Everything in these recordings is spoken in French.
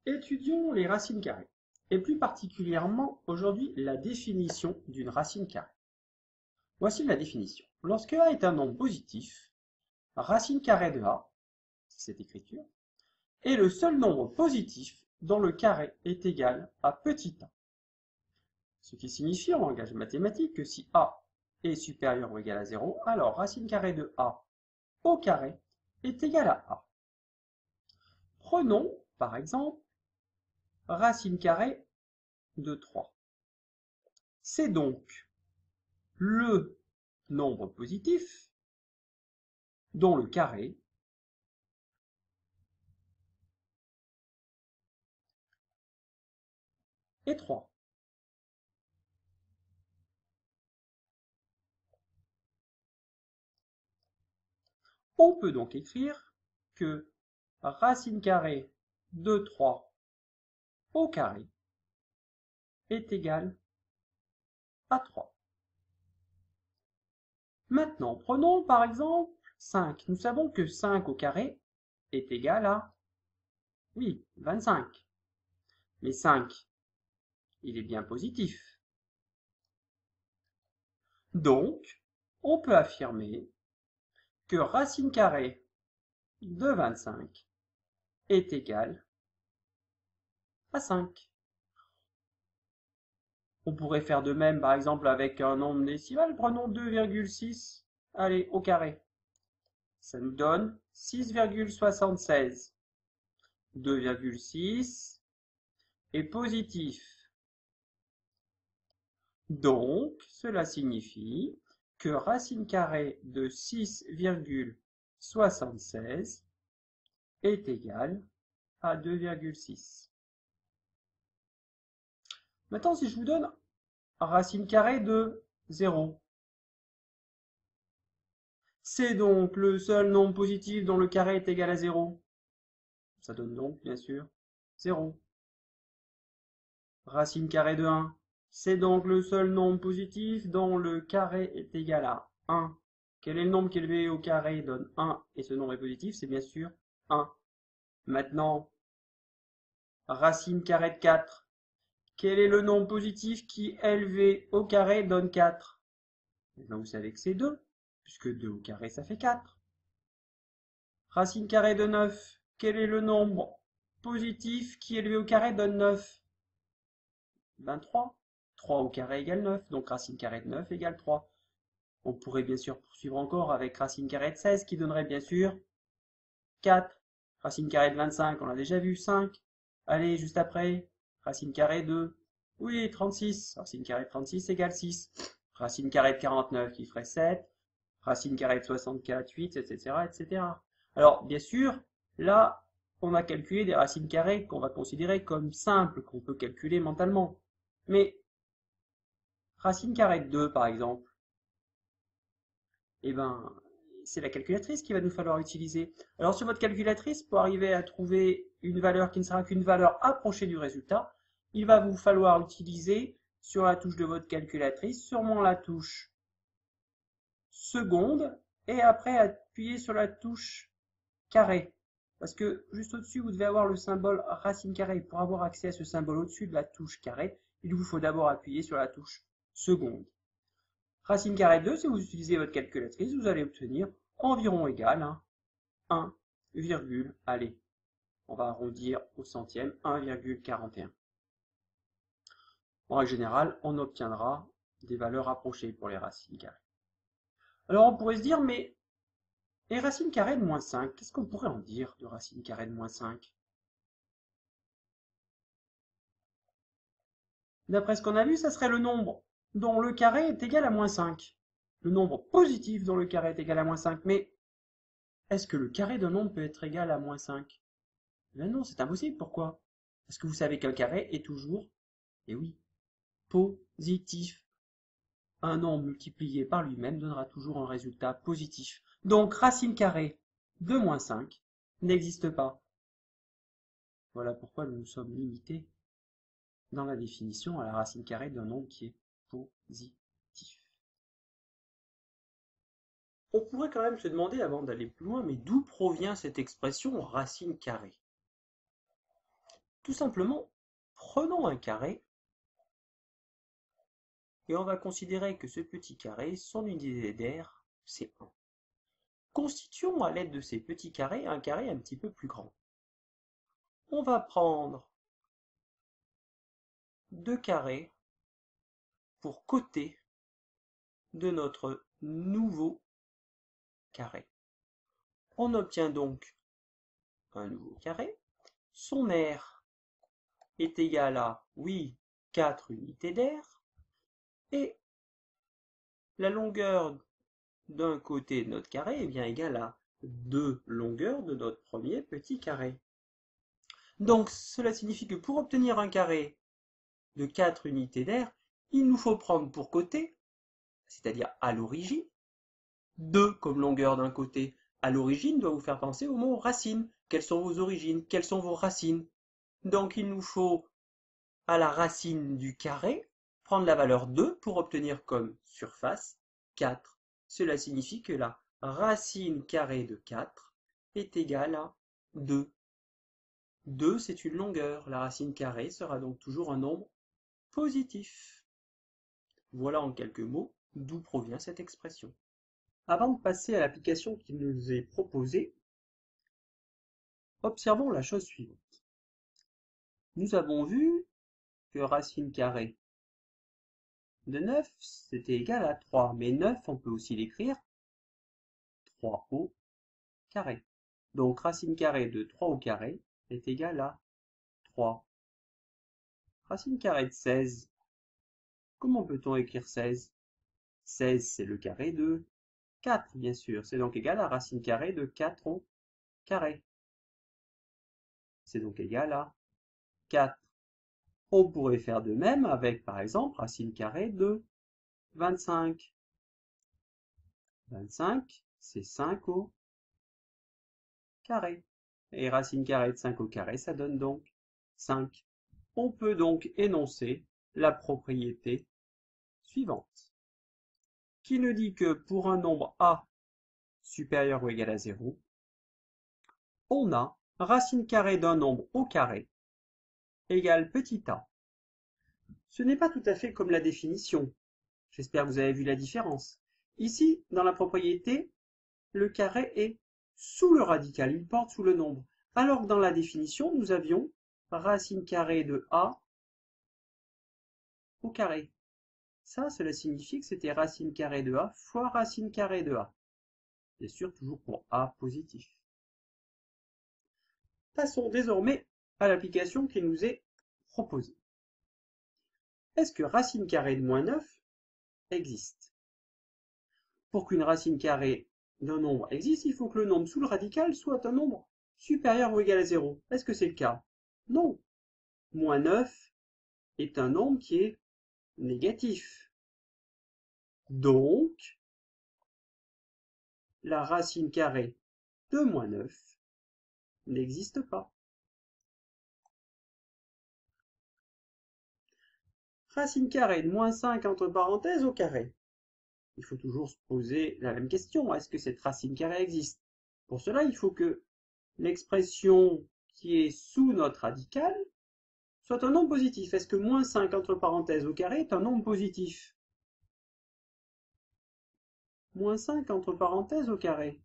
Étudions les racines carrées, et plus particulièrement aujourd'hui la définition d'une racine carrée. Voici la définition. Lorsque A est un nombre positif, racine carrée de A, c'est cette écriture, est le seul nombre positif dont le carré est égal à petit a. Ce qui signifie en langage mathématique que si A est supérieur ou égal à 0, alors racine carrée de A au carré est égal à A. Prenons, par exemple, racine carrée de 3. C'est donc le nombre positif dont le carré est 3. On peut donc écrire que racine carrée de 3 au carré est égal à 3. Maintenant, prenons par exemple 5. Nous savons que 5 au carré est égal à, oui, 25. Mais 5, il est bien positif. Donc, on peut affirmer que racine carrée de 25 est égal à 5. On pourrait faire de même, par exemple, avec un nombre décimal. Prenons 2,6, allez, au carré. Ça nous donne 6,76. 2,6 est positif. Donc, cela signifie que racine carrée de 6,76 est égale à 2,6. Maintenant, si je vous donne racine carrée de 0, c'est donc le seul nombre positif dont le carré est égal à 0. Ça donne donc, bien sûr, 0. Racine carrée de 1, c'est donc le seul nombre positif dont le carré est égal à 1. Quel est le nombre qui est élevé au carré donne 1 et ce nombre est positif? C'est bien sûr 1. Maintenant, racine carrée de 4. Quel est le nombre positif qui élevé au carré donne 4? Maintenant, vous savez que c'est 2, puisque 2 au carré, ça fait 4. Racine carrée de 9. Quel est le nombre positif qui élevé au carré donne 9? 23. 3 au carré égale 9, donc racine carrée de 9 égale 3. On pourrait bien sûr poursuivre encore avec racine carrée de 16 qui donnerait bien sûr 4. Racine carrée de 25, on l'a déjà vu, 5. Allez, juste après, racine carrée de, oui, 36. Racine carrée de 36 égale 6. Racine carrée de 49 qui ferait 7. Racine carrée de 64, 8, etc., etc. Alors, bien sûr, là, on a calculé des racines carrées qu'on va considérer comme simples, qu'on peut calculer mentalement. Mais, racine carrée de 2, par exemple, eh ben, c'est la calculatrice qu'il va nous falloir utiliser. Alors sur votre calculatrice, pour arriver à trouver une valeur qui ne sera qu'une valeur approchée du résultat, il va vous falloir utiliser sur la touche de votre calculatrice, sûrement la touche seconde, et après appuyer sur la touche carré. Parce que juste au-dessus, vous devez avoir le symbole racine carrée. Pour avoir accès à ce symbole au-dessus de la touche carré, il vous faut d'abord appuyer sur la touche seconde. Racine carrée de 2, si vous utilisez votre calculatrice, vous allez obtenir environ égal à 1, allez, on va arrondir au centième, 1,41. En règle générale, on obtiendra des valeurs approchées pour les racines carrées. Alors on pourrait se dire, mais les racines carrées de moins 5, qu'est-ce qu'on pourrait en dire de racine carrée de moins 5? D'après ce qu'on a vu, ça serait le nombre dont le carré est égal à moins 5. Le nombre positif dont le carré est égal à moins 5. Mais est-ce que le carré d'un nombre peut être égal à moins 5? Ben non, c'est impossible. Pourquoi? Parce que vous savez qu'un carré est toujours, et oui, positif. Un nombre multiplié par lui-même donnera toujours un résultat positif. Donc racine carrée de moins 5 n'existe pas. Voilà pourquoi nous sommes limités dans la définition à la racine carrée d'un nombre qui est positif. On pourrait quand même se demander, avant d'aller plus loin, mais d'où provient cette expression racine carrée? Tout simplement, prenons un carré et on va considérer que ce petit carré, son unité d'air, c'est 1. Constituons à l'aide de ces petits carrés un carré un petit peu plus grand. On va prendre 2 carrés pour côté de notre nouveau carré. On obtient donc un nouveau carré. Son aire est égal à, oui, 4 unités d'air. Et la longueur d'un côté de notre carré est bien égale à 2 longueurs de notre premier petit carré. Donc cela signifie que pour obtenir un carré de 4 unités d'air, il nous faut prendre pour côté, c'est-à-dire à l'origine, 2 comme longueur d'un côté. À l'origine doit vous faire penser au mot racine. Quelles sont vos origines? Quelles sont vos racines? Donc il nous faut, à la racine du carré, prendre la valeur 2 pour obtenir comme surface 4. Cela signifie que la racine carrée de 4 est égale à 2. 2, c'est une longueur. La racine carrée sera donc toujours un nombre positif. Voilà en quelques mots d'où provient cette expression. Avant de passer à l'application qui nous est proposée, observons la chose suivante. Nous avons vu que racine carrée de 9, c'était égal à 3. Mais 9, on peut aussi l'écrire 3 au carré. Donc racine carrée de 3 au carré est égal à 3. Racine carrée de 16. Comment peut-on écrire 16? 16, c'est le carré de 4, bien sûr. C'est donc égal à racine carrée de 4 au carré. C'est donc égal à 4. On pourrait faire de même avec, par exemple, racine carrée de 25. 25, c'est 5 au carré. Et racine carrée de 5 au carré, ça donne donc 5. On peut donc énoncer la propriété suivante, qui nous dit que pour un nombre a supérieur ou égal à 0, on a racine carrée d'un nombre au carré égale petit a. Ce n'est pas tout à fait comme la définition. J'espère que vous avez vu la différence. Ici, dans la propriété, le carré est sous le radical, il porte sous le nombre. Alors que dans la définition, nous avions racine carrée de a au carré. Ça, cela signifie que c'était racine carrée de a fois racine carrée de a. Bien sûr, toujours pour a positif. Passons désormais à l'application qui nous est proposée. Est-ce que racine carrée de moins 9 existe? Pour qu'une racine carrée d'un nombre existe, il faut que le nombre sous le radical soit un nombre supérieur ou égal à 0. Est-ce que c'est le cas? Non. Moins 9 est un nombre qui est négatif. Donc, la racine carrée de moins 9 n'existe pas. Racine carrée de moins 5 entre parenthèses au carré. Il faut toujours se poser la même question. Est-ce que cette racine carrée existe? Pour cela, il faut que l'expression qui est sous notre radical soit un nombre positif. Est-ce que moins 5 entre parenthèses au carré est un nombre positif? Moins 5 entre parenthèses au carré.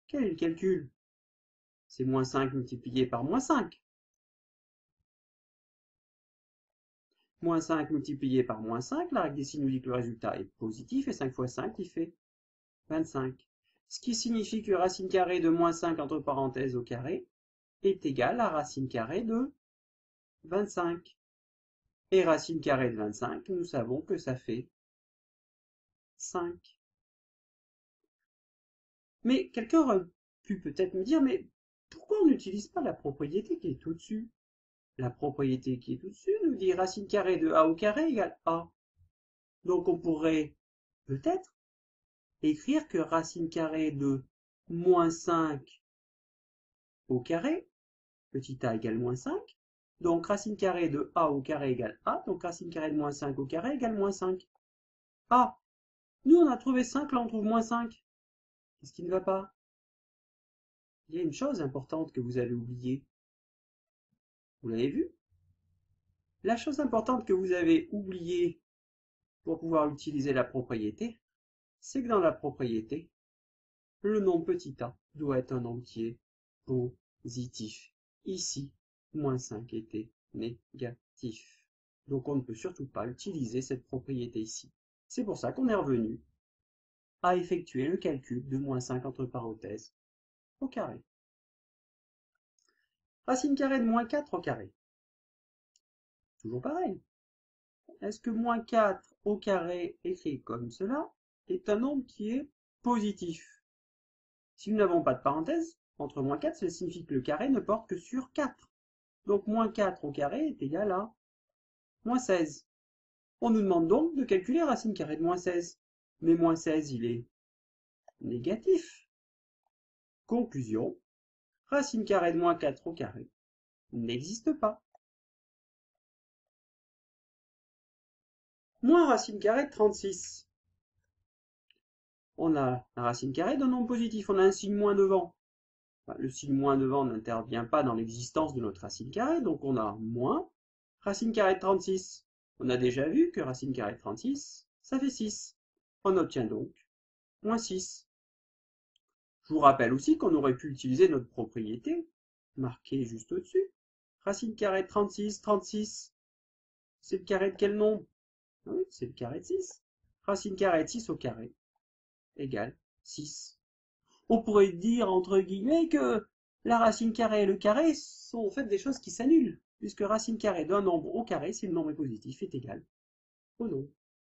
Quel est le calcul? C'est moins 5 multiplié par moins 5. Moins 5 multiplié par moins 5, la règle des signes nous dit que le résultat est positif, et 5 fois 5, il fait 25. Ce qui signifie que racine carrée de moins 5 entre parenthèses au carré est égal à racine carrée de 25. Et racine carrée de 25, nous savons que ça fait 5. Mais quelqu'un aurait pu peut-être me dire, mais pourquoi on n'utilise pas la propriété qui est au-dessus? La propriété qui est au-dessus nous dit racine carrée de a au carré égale a. Donc on pourrait peut-être écrire que racine carrée de moins 5 au carré, petit a égale moins 5, donc racine carrée de a au carré égale a, donc racine carrée de moins 5 au carré égale moins 5. Ah, nous on a trouvé 5, là on trouve moins 5. Qu'est-ce qui ne va pas? Il y a une chose importante que vous avez oubliée. Vous l'avez vu? La chose importante que vous avez oubliée pour pouvoir utiliser la propriété, c'est que dans la propriété, le nombre petit a doit être un nombre qui est positif. Ici, moins 5 était négatif. Donc on ne peut surtout pas utiliser cette propriété ici. C'est pour ça qu'on est revenu à effectuer le calcul de moins 5 entre parenthèses au carré. Racine carrée de moins 4 au carré. Toujours pareil. Est-ce que moins 4 au carré écrit comme cela est un nombre qui est positif? Si nous n'avons pas de parenthèse entre moins 4, cela signifie que le carré ne porte que sur 4. Donc moins 4 au carré est égal à moins 16. On nous demande donc de calculer racine carrée de moins 16. Mais moins 16, il est négatif. Conclusion, racine carrée de moins 4 au carré n'existe pas. Moins racine carrée de 36. On a la racine carrée d'un nombre positif, on a un signe moins devant. Enfin, le signe moins devant n'intervient pas dans l'existence de notre racine carrée, donc on a moins racine carrée de 36. On a déjà vu que racine carrée de 36, ça fait 6. On obtient donc moins 6. Je vous rappelle aussi qu'on aurait pu utiliser notre propriété, marquée juste au-dessus. Racine carrée de 36, 36, c'est le carré de quel nombre? Oui, c'est le carré de 6. Racine carrée de 6 au carré égale 6. On pourrait dire, entre guillemets, que la racine carrée et le carré sont en fait des choses qui s'annulent, puisque racine carrée d'un nombre au carré, si le nombre est positif, est égal au nombre.